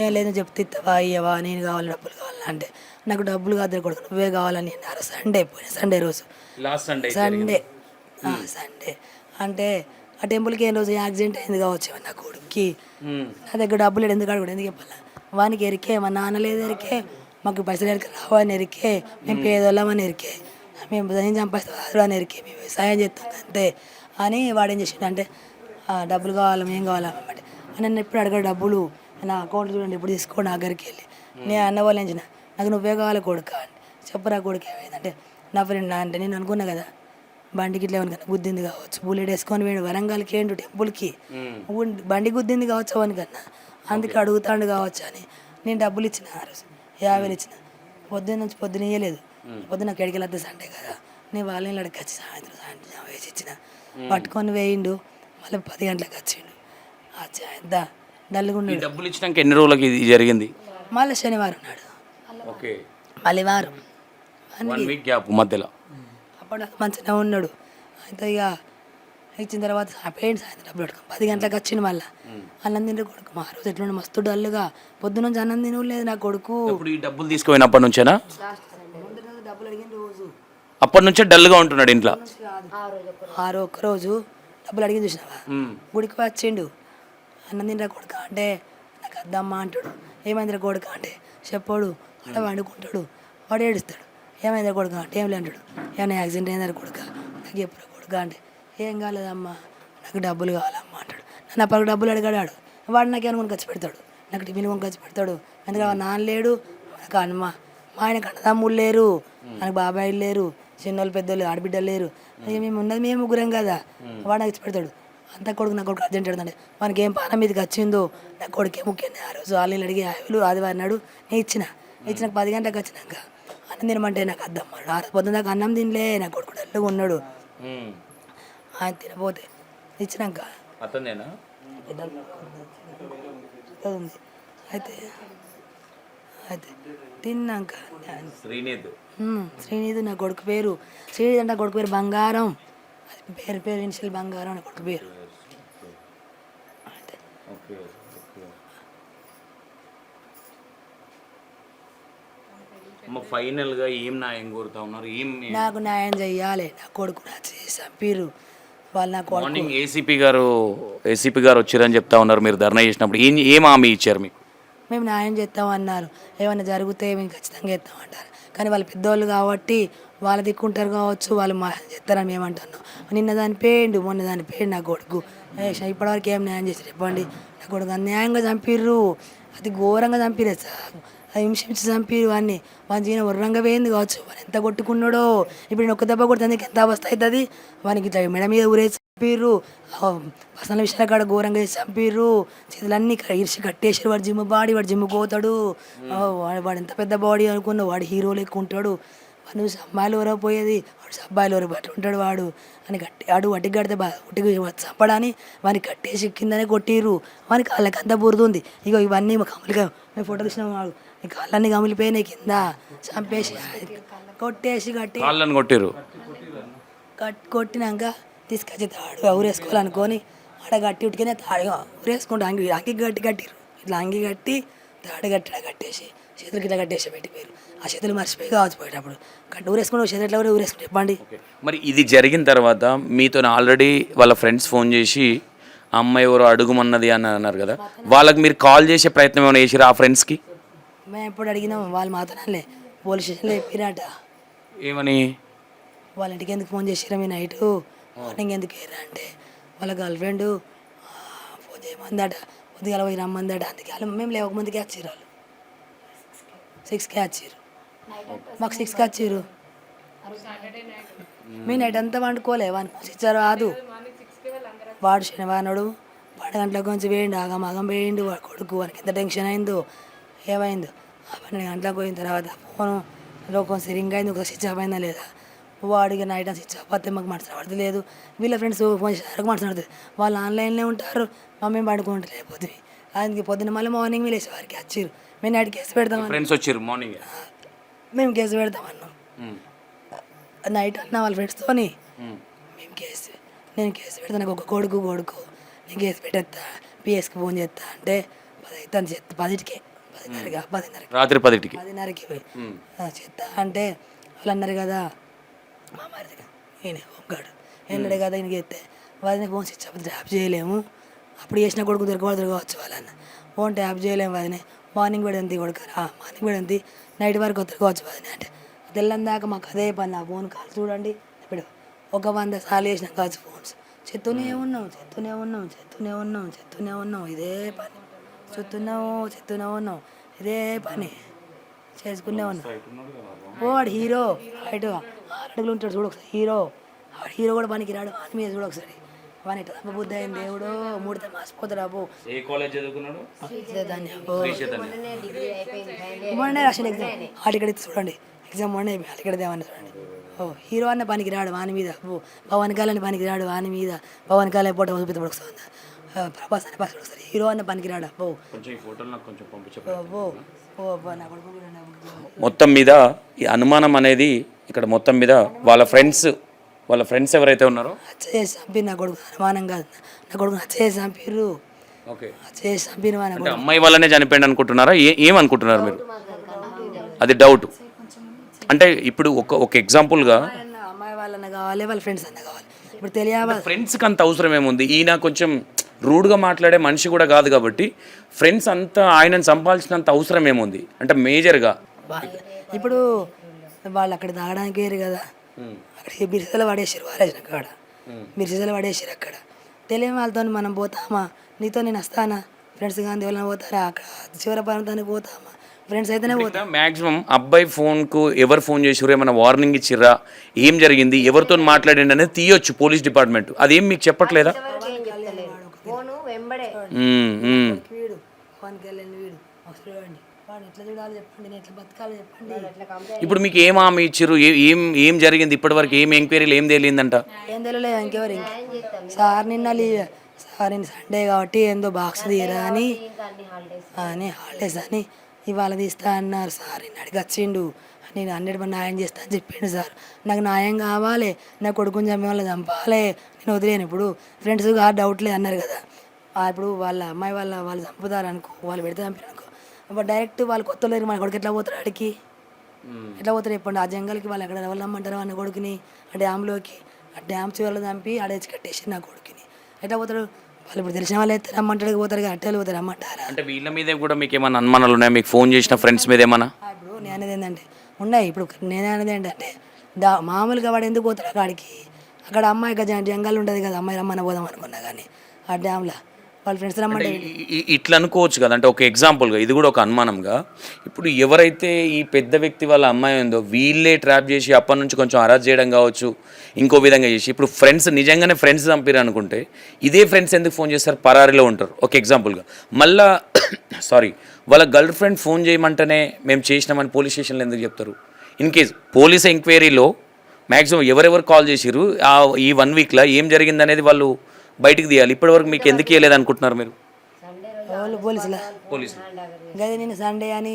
ఏం లేదు చెప్తే ఇస్తావా అయ్యవా, నేను కావాలి డబ్బులు కావాలా అంటే, నాకు డబ్బులు కాదు కొడుకు నువ్వే కావాలని అన్నారు. సండే రోజు సండే అంటే ఆ టెంపుల్కి ఏ రోజు యాక్సిడెంట్ అయింది కావచ్చు నా కొడుక్కి. నా దగ్గర డబ్బులు లేడు, ఎందుకు అడుగుడు, ఎందుకు చెప్పాలా? వానికి ఎరికే, మా నాన్న లేదు ఎరికే, మాకు పైసలు ఎరికే రావని ఎరికే, మేము పేదోళ్ళమని ఎరికే, మేము ఏం సంపాదిస్తాం అని ఎరికే, మేము వ్యవసాయం చేస్తాం అంతే అని. వాడు ఏం చేసిండు అంటే, డబ్బులు కావాలా ఏం కావాలా అన్నమాట. నన్ను ఎప్పుడు అడగడు డబ్బులు, నా అకౌంట్ చూడండి ఎప్పుడు తీసుకోండి నా దగ్గరికి వెళ్ళి. నేను అన్న వాళ్ళు ఏం చేసిన, నాకు నువ్వే కావాలి కొడుక అని చెప్పురా. కొడుకు ఏమైందంటే నా ఫ్రెండ్ అంటే నేను అనుకున్నా కదా బండికి ఇట్లా ఏమనుకన్నా గుద్దింది కావచ్చు, బుల్లెట్ వేసుకొని వేడు వరంగల్కి ఏంటి టెంపుల్కి, బండి గుద్దింది కావచ్చు అవనికన్నా, అందుకే అడుగుతాడు కావచ్చు అని నేను డబ్బులు ఇచ్చిన. ఆ రోజు 50,000 ఇచ్చిన. పొద్దున్న ఇవ్వలేదు, పొద్దున్న ఎక్కడికి వెళ్తే సండే కదా, నేను వాళ్ళని అడిగి వచ్చి సాయంత్రం వేసి ఇచ్చిన. పట్టుకొని వేయిండు, మళ్ళీ 10 గంటలకు వచ్చిండు. ఎంత డల్లుగుండు. డబ్బులు ఇచ్చినాక ఎన్ని రోజులకి ఇది జరిగింది? మళ్ళీ శనివారం నాడు, మళ్ళీ వారం మధ్యలో. అప్పుడు మంచిగా ఉన్నాడు. అయితే ఇక ఇచ్చిన తర్వాత పెయింట్ సాయంత్రం డబ్బులు పెట్టుకో 10 గంటలకు వచ్చిండు. మళ్ళీ అన్నం తింటే కొడుకు మా రోజు ఎట్లా మస్తు డల్లుగా, పొద్దునుంచి అన్నం తినలేదు నా కొడుకు. ఇప్పుడు ఈ డబ్బులు తీసుకుపోయినప్పటి నుంచేనా? డబ్బులు అడిగిన రోజు అప్పటి నుంచే డల్గా ఉంటున్నాడు ఇంట్లో. ఒక్కరోజు డబ్బులు అడిగి చూసినావా, గుడికి వచ్చిండు. అన్నం తింటా కొడుక అంటే నాకు అద్దమ్మా అంటాడు. ఏమైందిరా కొడుక అంటే చెప్పాడు, అక్కడ వండుకుంటాడు, వాడు ఏడుస్తాడు. ఏమైందిరా కొడుక అంటే ఏం లేంటాడు. ఏమైనా యాక్సిడెంట్ అయిందా కొడుక, నాకు ఎప్పుడు కొడుక అంటే ఏం కాలేదమ్మా నాకు డబ్బులు కావాలమ్మా అంటాడు. నన్ను అప్పటికి డబ్బులు అడిగాడు. వాడు నాకు ఏమైనా కొనుకొచ్చి పెడతాడు, నాకు టిఫిన్ కొనుకొచ్చి పెడతాడు. ఎందుకంటే నాన్న లేడు, నాకు మా ఆయనకు అన్నదమ్ములు లేరు, నాకు బాబాయిలు లేరు, చిన్నోళ్ళు పెద్దోళ్ళు ఆడబిడ్డలు లేరు, మేము ఉన్నది మేము ముగ్గురం కదా. వాడు నాకు ఇచ్చి పెడతాడు. అంత కొడుకు నా కొడుకు అర్జెంట్ అడుగుతాడు మనకి ఏం పానం మీదకి వచ్చిందో నా కొడుకే ముఖ్యం ఆ రోజు వాళ్ళు అడిగి ఆవులు ఆదివారం నాడు నేను ఇచ్చిన 10 గంటలకు వచ్చినాక అన్నం తినమంటే నాకు అద్దం ఆ రోజు పొద్దున్న దాకా అన్నం తినలే నా కొడుకు డల్లుగా ఉన్నాడు ఆయన తినపోతే ఇచ్చినాక అతనేనా ఉంది అయితే తిన్నాక శ్రీనిధి నా కొడుకు పేరు శ్రీనిధి అంటే నా కొడుకు పేరు బంగారం అది పేరు ఇన్షియల్ బంగారం నా కొడుకు పేరు ఫైనల్ గా ఏం న్యాయం కోరుతా ఉన్నారు? ఏం నాకు న్యాయం చెయ్యాలి నా కొడుకు నా చేసి చంపిర్రు వాళ్ళు నా కొడుకు మార్నింగ్ ఏసీపీ గారు వచ్చారని చెప్తా ఉన్నారు. మీరు ధర్నా చేసినప్పుడు ఏం హామీ ఇచ్చారు మీకు? మేము న్యాయం చేస్తామన్నారు, ఏమైనా జరిగితే మేము ఖచ్చితంగా చేస్తామంటారు. కానీ వాళ్ళు పెద్దోళ్ళు కాబట్టి వాళ్ళు దిక్కుంటారు కావచ్చు, వాళ్ళు మా చేస్తారని మేము అంటున్నాం. నిన్న చనిపోయిండు, మొన్న చనిపోయిండు నా కొడుకు. ఇప్పటివరకు ఏం న్యాయం చేసి చెప్పండి. నా కొడుకు అన్యాయంగా చంపిర్రు, అది ఘోరంగా చంపిరే సార్, అది హింసించి చంపిరు వాడిని. వాని జీవనం ఉర్రంగా పోయింది కావచ్చు, వాడు ఎంత కొట్టుకున్నాడో. ఇప్పుడు నేను ఒక్క దెబ్బ కొడుతుంది ఎంత అవస్థ అవుతుంది. వానికి ఇట్లా మెడ మీద ఊరేసి చంపిర్రు, పర్సనల్ విషయాల కాడ ఘోరంగా వేసి చంపిర్రు, చేతులన్నీ ఇరిచి కట్టేసారు. వాడు జిమ్ పోతాడు, వాడు ఎంత పెద్ద బాడీ అనుకున్నావు, వాడు హీరో లెక్క ఉంటాడు. వాడు అమ్మాయిలు ఎవరో పోయేది, వాడు అబ్బాయిలు ఎవరో బట్టి ఉంటాడు వాడు అని వటికి కడితే ఉటికి చంపడాని వానికి కట్టేసి కిందనే కొట్టిర్రు. వానికి వాళ్ళకి అంతా బురదుంది. ఇగో ఇవన్నీ కమలిగా మేము ఫోటో తీసినాం, వాడు ఈ కాళ్ళన్నీ కమిలిపోయినాయి కింద చంపేసి కొట్టేసి కొట్టిర్రు. కొట్టినాక తీసుకొచ్చి తాడు ఊరేసుకోవాలనుకొని ఆడ గట్టి ఉట్టుకునే తాడు ఊరేసుకుంటూ అంగి కట్టిర్రు. ఇట్లా అంగి కట్టి తాడు కట్టేసి చేతులకి ఇట్లా కట్టేసి పెట్టిపోయారు. ఆ చేతులు మర్చిపోయి కావచ్చు పోయేటప్పుడు ఊరేసుకుంటే చేతులు ఎట్లా ఊరేసుకుంటే చెప్పండి. మరి ఇది జరిగిన తర్వాత మీతో ఆల్రెడీ వాళ్ళ ఫ్రెండ్స్ ఫోన్ చేసి అమ్మాయి ఎవరో అడుగుమన్నది అని అన్నారు కదా, వాళ్ళకి మీరు కాల్ చేసే ప్రయత్నం ఏమైనా చేసిరా ఆ ఫ్రెండ్స్కి? మేము ఎప్పుడు అడిగినాం వాళ్ళు మాత్రమే పోలీస్ స్టేషన్లో చెప్పినట. ఏమని? వాళ్ళ ఇంటికి ఎందుకు ఫోన్ చేసిరా మీ నైట్ మార్నింగ్ ఎందుకు వేయరా అంటే వాళ్ళ గర్ల్ ఫ్రెండ్ ఫోన్ చేయమందట, పొద్దుగాల పోయి రమ్మందట. అందుకే వాళ్ళు మేము లేవకముందుకే వచ్చిర్రు, వాళ్ళు 6కే వచ్చిర్రు, మాకు 6కి వచ్చిర్రు. మీ నైట్ అంతా వండుకోలే, వానికి ఇచ్చారు రాదు. వాడు శనివారుడు 12 గంటల గురించి వేయండి, ఆగం వేయండి. వాడు కొడుకు వానికి ఎంత టెన్షన్ అయిందో ఏమైందో. 12 గంటలకు పోయిన తర్వాత ఫోన్లో కొంచెం రింగ్ అయింది, ఒక స్విచ్ ఆఫ్ అయిందా లేదా. వాడికి నైట్ స్విచ్ ఆఫ్ అయితే మాకు మాట్లాడదు లేదు. వీళ్ళ ఫ్రెండ్స్ ఫోన్ చేసేసరికి మాట్లాడుతుంది. వాళ్ళు ఆన్లైన్లో ఉంటారు, మమ్మీ పడుకుంటారు లేకపోతే. అందుకే పొద్దున్న మళ్ళీ మార్నింగ్ వీళ్ళేసి వారికి వచ్చిర్రు. మేము నైట్ కేసు పెడతామని ఫ్రెండ్స్ వచ్చారు మార్నింగ్, మేము కేసు పెడతామన్నాం నైట్ అన్న వాళ్ళ ఫ్రెండ్స్తోని. మేము నేను కేసు పెడతా, నాకు ఒక కొడుకు నేను కేసు పెట్టేస్తా, పిఎస్కి ఫోన్ చేస్తా అంటే 10 అవుతుంది చేస్తా, 10కే 10:30 రాత్రి 10:10కి పోయి చేస్తా అంటే వాళ్ళు అన్నారు కదా మా మరి ఈయన ఒగ్గాడు ఎన్నడే కదా ఈయనకి ఎత్తే వాళ్ళని ఫోన్ స్విచ్ ఆఫ్ ట్యాప్ చేయలేము, అప్పుడు చేసిన కొడుకు దొరకవచ్చు వాళ్ళన్న ఫోన్ ట్యాప్ చేయలేము. వదినే మార్నింగ్ పెడంతి కొడుకు మార్నింగ్ పెడంతి నైట్ వరకు దొరకవచ్చు వదినే అంటే తెల్లందాక మాకు అదే పని. నా ఫోన్ కాల్ చూడండి, ఇప్పుడు ఒక 100 సార్లు చేసినాం కావచ్చు ఫోన్స్, చెత్తూనే ఉన్నాం ఇదే పని, చెత్తూనే ఉన్నాం ఇదే పని చేసుకునే ఉన్నాం. వాడు హీరో హైట్ 6 అడుగులు ఉంటాడు చూడు ఒకసారి, హీరో కూడా పనికి రాడు. వాని మీద చూడు ఒకసారి, వాని ఎట్లా బుద్ధి అయింది దేవుడు, 3 మాసిపోతాడు అబ్బో. ఏ కాలేజ్ చదువుకున్నాడు? మొన్నే రాసిన ఎగ్జామ్ హాలికడ చూడండి, ఎగ్జామ్ మొన్నే హాలికడదేమని చూడండి. హీరో అన్న పనికి రాడు వాని మీద, పవన్ కళ్యాణ్ పనికి రాడు వాని మీద, పవన్ కళ్యాణ్ ఫోటో చూపిస్తాడు ఒకసారి, ప్రభాస్ అనే పక్కన ఒకసారి హీరో అన్న పనికి రాడు అబ్బో. మొత్తం మీద ఈ అనుమానం అనేది ఇక్కడ మొత్తం మీద వాళ్ళ ఫ్రెండ్స్ ఎవరైతే ఉన్నారో చేసి చంపి నా కొడుకు అనుమానం కాదు, నా కొడుకు చేసి చంపిర్రు. చేసి చంపిన అంటే అమ్మాయి వాళ్ళనే చనిపోయింది అనుకుంటున్నారా? ఏమనుకుంటున్నారు మీరు? అది డౌట్. అంటే ఇప్పుడు ఒక ఎగ్జాంపుల్గా అమ్మాయి వాళ్ళన్న కావాలి, వాళ్ళ ఫ్రెండ్స్ అన్న కావాలి. ఇప్పుడు తెలియాలి ఫ్రెండ్స్కి అంత అవసరం ఏముంది? ఈయన కొంచెం రూడ్గా మాట్లాడే మనిషి కూడా కాదు కాబట్టి ఫ్రెండ్స్ అంతా ఆయనను చంపాల్సినంత అవసరం ఏముంది అంటే మేజర్గా? ఇప్పుడు వాళ్ళు అక్కడ తాగడానికి వేరు కదా, అక్కడ బిర్సలు పడేసారు వాళ్ళేసిన కాడ, బిర్సలు పడేసారు అక్కడ. తెలియని వాళ్ళతో మనం పోతామా? నీతో నేను వస్తానా? ఫ్రెండ్స్ కానీ ఎవరైనా పోతారా? అక్కడ చివరి ప్రాంతానికి పోతామా? ఫ్రెండ్స్ అయితేనే పోతాం. మ్యాక్సిమం అబ్బాయి ఫోన్కు ఎవరు ఫోన్ చేసిర్రు, ఏమైనా వార్నింగ్ ఇచ్చిర్రా, ఏం జరిగింది, ఎవరితో మాట్లాడిండి అనేది తీయొచ్చు పోలీస్ డిపార్ట్మెంట్. అదేం మీకు చెప్పట్లేదా? వాడికి వీడు పవన్ కళ్యాణ్ వీడు అసలు వాడిని వాడు ఎట్లా చూడాలి చెప్పండి, నేను ఎట్లా బతకాలి చెప్పండి. ఇప్పుడు మీకు ఏం హామీ ఇచ్చారు? ఏం జరిగింది ఇప్పటివరకు? ఏం ఎంక్వైరీలు ఏం తెలియదంట? ఏం తెలియలేదు ఇంకెవరు ఇంకా సార్ నిన్న లీవ్ సార్ నిన్న సండే కాబట్టి ఏందో బాక్స్ తీయరా అని హాలిడేస్ అని ఇవాళ తీస్తా అన్నారు సార్. నిన్న అడిగి వచ్చిండు, నేను 100% న్యాయం చేస్తా అని చెప్పిండు సార్. నాకు న్యాయం కావాలి, నా కొడుకుని చంపే వాళ్ళని చంపాలి, నేను వదిలేను. ఇప్పుడు ఫ్రెండ్స్ డౌట్ లేదు అన్నారు కదా, ఇప్పుడు వాళ్ళ అమ్మాయి వాళ్ళు చంపుతారు అనుకో, వాళ్ళు పెడితే చంపారు అనుకో, ఇప్పుడు డైరెక్ట్ వాళ్ళు కొత్త లేరు, మన కొడుకు ఎట్లా పోతారు అడిగి? ఎట్లా పోతారు చెప్పండి? ఆ జంగల్కి వాళ్ళు ఎక్కడ వెళ్ళమంటారు అన్న కొడుకుని, ఆ డ్యామ్లోకి, ఆ డ్యామ్ చివరిలో చంపి ఆడేసి కట్టేసి నా కొడుకుని ఎట్లా పోతారు? వాళ్ళు ఇప్పుడు తెలిసిన వాళ్ళు అయితే రమ్మంటాడు పోతారు, అట్టేళ్ళు పోతారు రమ్మంటారా? అంటే వీళ్ళ మీద కూడా మీకు ఏమైనా అనుమానాలు ఉన్నాయా? మీకు ఫోన్ చేసిన ఫ్రెండ్స్ మీద ఏమన్నా? ఇప్పుడు నేను అనేది ఏంటంటే ఉన్నాయి, ఇప్పుడు నేను అనేది ఏంటంటే మామూలుగా వాడు ఎందుకు పోతాడు అక్కడికి? అక్కడ అమ్మాయి జంగల్ ఉంటుంది కదా, అమ్మాయి రమ్మని పోదాం అనుకున్నా కానీ ఆ డ్యామ్లో వాళ్ళ ఫ్రెండ్స్ రమ్మంటే ఇట్లా అనుకోవచ్చు కదా. అంటే ఒక ఎగ్జాంపుల్గా ఇది కూడా ఒక అనుమానంగా, ఇప్పుడు ఎవరైతే ఈ పెద్ద వ్యక్తి వాళ్ళ అమ్మాయి ఉందో వీళ్ళే ట్రాప్ చేసి అప్పటి నుంచి కొంచెం అరెస్ట్ చేయడం కావచ్చు, ఇంకో విధంగా చేసి, ఇప్పుడు ఫ్రెండ్స్ నిజంగానే ఫ్రెండ్స్ చంపారు అనుకుంటే ఇదే ఫ్రెండ్స్ ఎందుకు ఫోన్ చేస్తారు? పరారీలో ఉంటారు ఒక ఎగ్జాంపుల్గా. మళ్ళా సారీ వాళ్ళ గర్ల్ ఫ్రెండ్ ఫోన్ చేయమంటేనే మేము చేసినామని పోలీస్ స్టేషన్లో ఎందుకు చెప్తారు? ఇన్ కేస్ పోలీస్ ఎంక్వైరీలో మ్యాక్సిమం ఎవరెవరు కాల్ చేసిరు ఈ 1 వీక్లో ఏం జరిగింది అనేది వాళ్ళు బయటికి తీయాలి. ఇప్పటివరకు మీకు ఎందుకు ఇవ్వలేదు అనుకుంటున్నారు మీరు? వాళ్ళు పోలీసులు గదే నేను సండే అని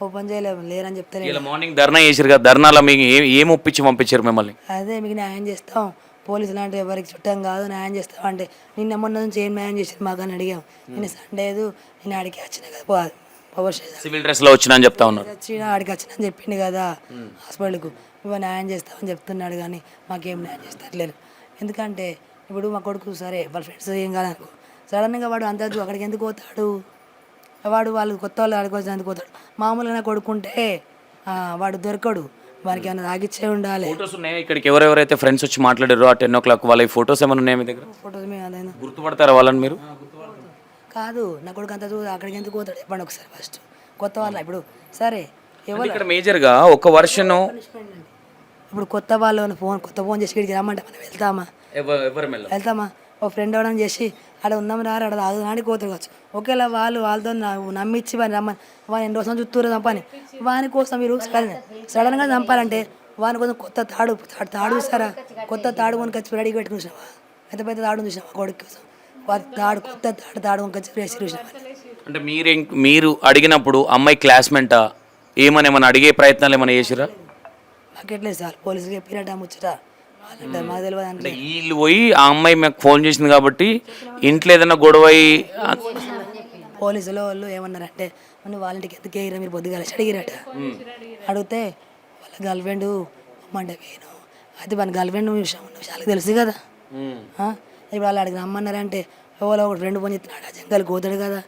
ఓపెన్ చేయలేదు లేరని చెప్తాను. ఇలా మార్నింగ్ ధర్నా చేసారు కదా, ధర్నాలో మీకు ఏం ఒప్పించి పంపించారు మిమ్మల్ని? అదే మీకు న్యాయం చేస్తాం, పోలీసులు అంటే ఎవరికి చుట్టం కాదు, న్యాయం చేస్తాం అంటే నిన్న మొన్న నుంచి ఏం న్యాయం చేసారు మాకు అని అడిగాం. నేను సండే నేను ఆడికి వచ్చిన కదా, పవర్ స్టేషన్ సివిల్ డ్రెస్లో వచ్చినా అని చెప్తా ఉన్నారు. వచ్చిన ఆడికి వచ్చిన అని చెప్పిండు కదా హాస్పిటల్కు, ఇవ్వ న్యాయం చేస్తామని చెప్తున్నాడు కానీ మాకేం న్యాయం చేస్తట్లేదు. ఎందుకంటే ఇప్పుడు మా కొడుకు సరే వాళ్ళ ఫ్రెండ్స్ ఏం కాదనుకో, సడన్గా వాడు అంత అక్కడికి ఎందుకు పోతాడు? వాళ్ళు కొత్త వాళ్ళు ఆడికి వచ్చి ఎందుకు పోతాడు? మామూలుగా నా కొడుకుంటే వాడు దొరకడు, వారికి ఏమైనా తాగిచ్చే ఉండాలి. ఫోటోస్ ఉన్నాయా ఇక్కడికి? ఎవరెవరైతే ఫ్రెండ్స్ వచ్చి మాట్లాడారో ఆ 10 o'clock వాళ్ళ ఫోటోస్ ఏమైనా ఉన్నాయా మీ దగ్గర? ఫోటోస్ మేము అదైనా గుర్తుపడతారా వాళ్ళని మీరు? కాదు, నా కొడుకు అంత అక్కడికి ఎందుకు పోతాడు చెప్పండి ఒకసారి. ఫస్ట్ కొత్త వాళ్ళ ఇప్పుడు సరే ఎవరు ఇక్కడ మేజర్గా ఒక వర్షను ఇప్పుడు కొత్త వాళ్ళు కొత్త ఫోన్ చేసి ఇక్కడికి రమ్మంటే మనం వెళ్తామా? వెళ్తామా? ఓ ఫ్రెండ్ అవ్వడం చేసి ఆడ ఉన్నాం రారు, ఆడ తాగు నాడి కోతురు కావచ్చు. ఒకేలా వాళ్ళతో నమ్మించి వాడిని రమ్మని, వాడిని 2 రోజులు చుట్టూరు చంపని, వాని కోసం మీరు సడన్గా చంపాలంటే వాని కోసం కొత్త తాడు చూసారా? కొత్త తాడు కొనుకొచ్చి రెడీ పెట్టుకుని చూసినావా? పెద్ద పెద్ద తాడు చూసినావా కొడుకు కోసం? కొత్త తాడు కొనుకొచ్చి వేసి చూసినావా? అంటే మీరు అడిగినప్పుడు అమ్మాయి క్లాస్మేటా ఏమన్నా అడిగే ప్రయత్నాలు ఏమైనా చేసిరా? మాకెట్లేదు సార్, పోలీసులు చెప్పినట్ట ముచ్చట వాళ్ళంటే మాకు తెలియదు అంటే. వీళ్ళు పోయి ఆ అమ్మాయి మాకు ఫోన్ చేసింది కాబట్టి ఇంట్లో ఏదైనా గొడవ పోలీసులు వాళ్ళు ఏమన్నారంటే మన వాళ్ళ ఇంటికి ఎందుకు వేయరా మీరు పొద్దుగా అడిగిరట. అడిగితే వాళ్ళ గర్ల్ ఫ్రెండ్ అమ్మంటే వేను అయితే మన గర్ల్ ఫ్రెండ్ విషయాలకు తెలుసు కదా. ఇప్పుడు వాళ్ళు అడిగి రమ్మన్నారంటే ఎవరో ఒక ఫ్రెండ్ ఫోన్ చెప్తున్నాడు, ఆ జంగల్ పోతాడు కదా,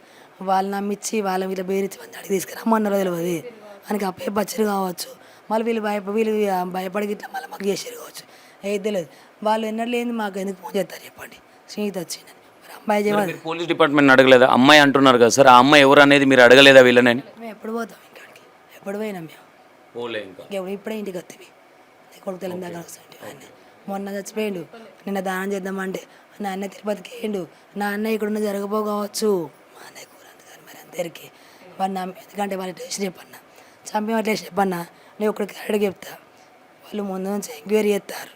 వాళ్ళు నమ్మించి వాళ్ళ మీద బేరిచ్చి అడిగి తీసుకురమ్మన్నారో తెలియదు. మనకి అప్పే పచ్చరు కావచ్చు, మళ్ళీ వీళ్ళు భయపడి ఇట్లా మళ్ళీ మాకు చేసారు కావచ్చు, ఏది తెలియదు. వాళ్ళు ఎన్నట్లేదు మాకు ఎందుకు ఫోన్ చేస్తారు చెప్పండి? స్నేహితు వచ్చిందని మరి అమ్మాయి చేయమని పోలీస్ డిపార్ట్మెంట్ అడగలేదా? అమ్మాయి అంటున్నారు కదా సార్, ఆ అమ్మాయి ఎవరు అనేది మీరు అడగలేదా వీళ్ళని? మేము ఎప్పుడు పోతాం ఇంకాడికి? ఎప్పుడు పోయినాం మేము? ఇంకెప్పుడు ఇప్పుడే ఇంటికి వస్తుంది కొడుకు తెలంగాణ వస్తుంటే ఆయన మొన్న చచ్చిపోయిండు, నిన్న దానం చేద్దామంటే నా అన్న తిరుపతికి వేయండు, నా అన్న ఇక్కడున్న జరగపోవచ్చు, మా అన్నయ్య కూర అందుకని మరి అందరికీ వాడిని ఎందుకంటే వాళ్ళు టేస్ట్ చెప్పన్నా చంపేమో టేస్ట్ చెప్పన్నా, నేను ఒకటి కరెక్ట్గా చెప్తా. వాళ్ళు ముందు నుంచి ఎంక్వైరీ చేస్తారు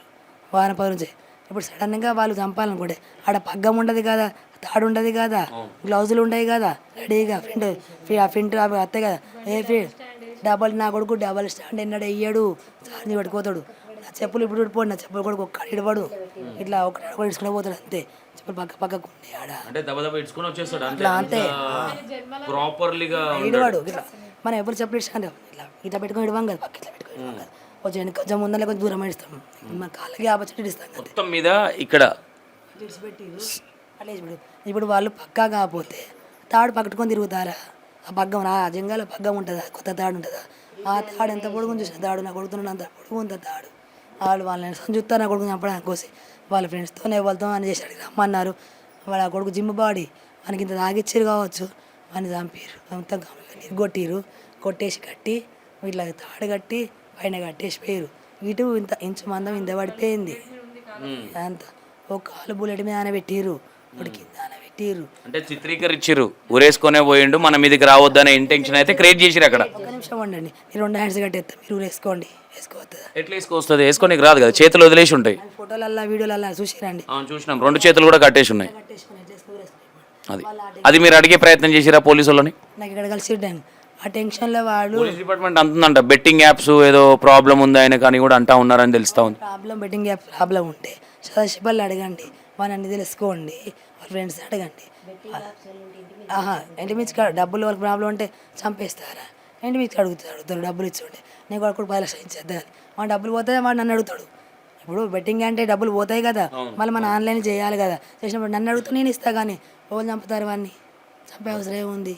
వారం 10 నుంచి. ఇప్పుడు సడన్గా వాళ్ళు చంపాలనుకుంటే ఆడ పగ్గం ఉండదు కదా, తాడు ఉండదు కదా, గ్లౌజులు ఉంటాయి కదా రెడీగా, ఫింట్ అవి వస్తాయి కదా, నా కొడుకు డబల్ స్టాండ్ ఎన్నడూ వేయడు, చార్జీ పెట్టుకోతాడు. నా చెప్పులు ఇప్పుడు ఇడిపోడు, నా చెప్పులు కొడుకు ఒక్కడ ఇడపడు, ఇట్లా ఒకటి ఇడుచుకుని పోతాడు అంతే. చెప్పులు పక్కకు ఉండే ఆడ ఇట్లా అంతే ఇడవాడు. ఇట్లా మనం ఎప్పుడు చెప్పులు ఇచ్చుకుంటాం, ఇట్లా పెట్టుకొని ఇడవాం కదా, పక్క ఇట్లా పెట్టుకొని ఇడవాం కదా, కొంచెం ముందర కొంచెం దూరం ఇస్తాం, మన కాళ్ళకి ఆపర్చునిటీ ఇస్తాం కదా. మొత్తం మీద ఇక్కడ అట్లా ఇప్పుడు వాళ్ళు పక్కా కాకపోతే తాడు పట్టుకొని తిరుగుతారా? ఆ పగ్గం ఆ జంగాల పగ్గం ఉంటుందా, కొత్త తాడు ఉంటుందా? ఆ తాడు ఎంత పొడుగుని చూసిన తాడు, నా కొడుతున్నాడు అంత పొడుగు అంత తాడు. వాళ్ళని సంచుతా నా కొడుకు చంపడానికి కోసి వాళ్ళ ఫ్రెండ్స్తో ఎవరితో అని చేసి అడిగి రమ్మన్నారు. వాళ్ళ కొడుకు జిమ్ బాడీ మనకి ఇంత తాగిచ్చారు కావచ్చు, వాడిని చంపారు, అంతా కొట్టిరు, కొట్టేసి కట్టి ఇట్లా తాడు కట్టి పైన కట్టేసిపోయారు. ఇటు ఇంత ఇంచు మందం ఇంత పడిపోయింది అంత. ఒక కాలు బుల్లెట్ మీద ఆనబెట్టిరు, ఒకటి కింద ఆనబెట్టి పెట్టిర్రు. అంటే చిత్రీకరించారు, ఊరేసుకొనే పోయిండు, మన మీదకి రావద్దనే ఇంటెన్షన్ అయితే క్రియేట్ చేసిరు అక్కడ. ఒక్క నిమిషం ఉండండి, మీరు 2 హ్యాండ్స్ కట్టేస్తా, మీరు వేసుకోండి, వేసుకోవద్దా? ఎట్లా వేసుకొస్తుంది? వేసుకోనికి రాదు కదా, చేతులు వదిలేసి ఉంటాయి. ఫోటోలల్లా వీడియోలల్లా చూసిరండి. చూసినాం, 2 చేతులు కూడా కట్టేసి ఉన్నాయి. కట్టేసుకుని ఎట్లా వేసుకోవాలి? అది అది మీరు అడిగే ప్రయత్నం చేసిరా పోలీసు వాళ్ళని? నాకు ఇక్కడ కలిసిడ్డాను, ఆ టెన్షన్లో వాడు పోలీస్ డిపార్ట్మెంట్ అంటుందంట బెట్టింగ్ యాప్స్ ఏదో ప్రాబ్లం ఉంది ఆయన కానీ కూడా అంటా ఉన్నారని తెలుస్తా ఉంది. బెట్టింగ్ యాప్ ప్రాబ్లం ఉంటే సదాశివాళ్ళు అడగండి, వాళ్ళని అన్ని తెలుసుకోండి, వాళ్ళ ఫ్రెండ్స్ అడగండి. ఇంటి మీద డబ్బులు వాళ్ళకి ప్రాబ్లం ఉంటే చంపేస్తారా? ఇంటి మీద అడుగుతారు డబ్బులు ఇచ్చుంటే, నేను కూడా 10 లక్షలు ఇచ్చేద్దా అని. వాడు డబ్బులు పోతే వాడు నన్ను అడుగుతాడు. ఇప్పుడు బెట్టింగ్ అంటే డబ్బులు పోతాయి కదా, మళ్ళీ మనం ఆన్లైన్ చేయాలి కదా. చేసినప్పుడు నన్ను అడుగుతూ నేను ఇస్తా, కానీ వాళ్ళు చంపుతారు, వాడిని చంపే అవసరం ఏముంది?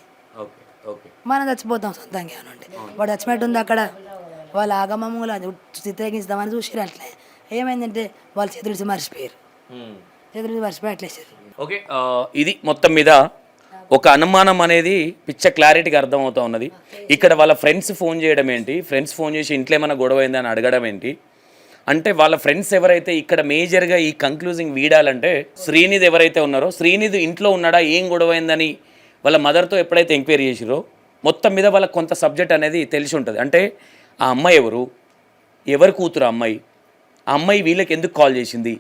మనం చచ్చిపోతాం సొంతంగా అంటే. వాడు చచ్చినట్టు ఉంది అక్కడ, వాళ్ళ ఆగమములు చిత్రీకరిస్తామని చూసిరు. అట్లే ఏమైందంటే వాళ్ళు చేతులు మర్చిపోయారు, చేతులు మర్చిపోయి అట్లేసారు. ఓకే, ఇది మొత్తం మీద ఒక అనుమానం అనేది పిచ్చ క్లారిటీగా అర్థమవుతా ఉన్నది. ఇక్కడ వాళ్ళ ఫ్రెండ్స్ ఫోన్ చేయడం ఏంటి, ఫ్రెండ్స్ ఫోన్ చేసి ఇంట్లో ఏమైనా గొడవ అయిందని అడగడం ఏంటి అంటే, వాళ్ళ ఫ్రెండ్స్ ఎవరైతే ఇక్కడ మేజర్గా ఈ కంక్లూజింగ్ వీడాలంటే శ్రీనిధి ఎవరైతే ఉన్నారో, శ్రీనిధి ఇంట్లో ఉన్నాడా, ఏం గొడవ అయిందని వాళ్ళ మదర్తో ఎప్పుడైతే ఎంక్వైరీ చేసిరో మొత్తం మీద వాళ్ళకి కొంత సబ్జెక్ట్ అనేది తెలిసి ఉంటుంది. అంటే ఆ అమ్మాయి ఎవరు కూతురు, ఆ అమ్మాయి వీళ్ళకి ఎందుకు కాల్ చేసింది,